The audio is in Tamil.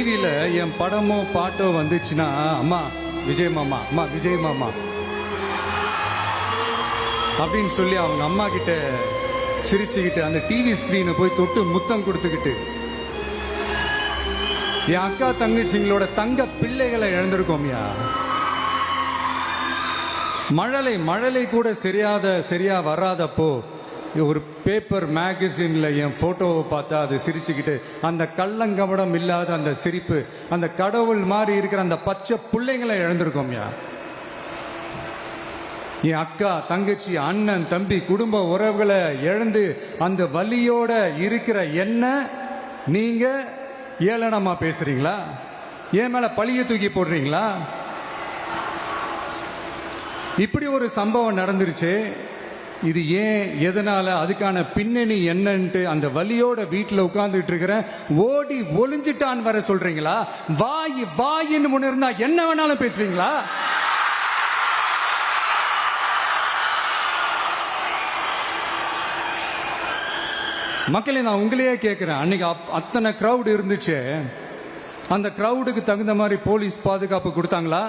டிவியில என் படமோ பாட்டோ வந்துச்சுன்னா, அம்மா விஜய் மாமா, அம்மா விஜய் மாமா அப்படின்னு சொல்லி அவங்க அம்மா கிட்ட சிரிச்சுக்கிட்டு அந்த டிவி ஸ்கிரீனை போய் தொட்டு முத்தம் கொடுத்துக்கிட்டு, என் அக்கா தங்கச்சிங்களோட தங்க பிள்ளைகளை இழந்திருக்கோம்யா. மழலை கூட சரியா வராதப்போ ஒரு பேப்பர் மேகசின்ல என் போட்டோவை பார்த்தா அது சிரிச்சுக்கிட்டு, அந்த கள்ளங்கபடம் இல்லாத அந்த சிரிப்பு, அந்த கடவுள் மாதிரி இருக்கிற அந்த பச்சை பிள்ளைங்களை இழந்திருக்கோம்யா. என் அக்கா தங்கச்சி அண்ணன் தம்பி குடும்ப உறவுகளை இழந்து அந்த வலியோட இருக்கிற என்ன நீங்க ஏளனமா பேசுறீங்களா? என் மேல பழிய தூக்கி போடுறீங்களா? இப்படி ஒரு சம்பவம் நடந்துருச்சு. இது ஏன், எதனால, அதுக்கான பின்னணி என்னன்ட்டு அந்த வலியோட வீட்டில் உட்கார்ந்துட்டு இருக்கிற ஓடி ஒளிஞ்சிட்டான் வர சொல்றீங்களா? வாயின்னு முன்ன இருந்தா என்ன வேணாலும் பேசுவீங்களா? மக்களே, நான் உங்களையே கேட்கிறேன், அன்னைக்கு அத்தனை கிரௌட் இருந்துச்சு, அந்த கிரௌடுக்கு தகுந்த மாதிரி போலீஸ் பாதுகாப்பு கொடுத்தாங்களா?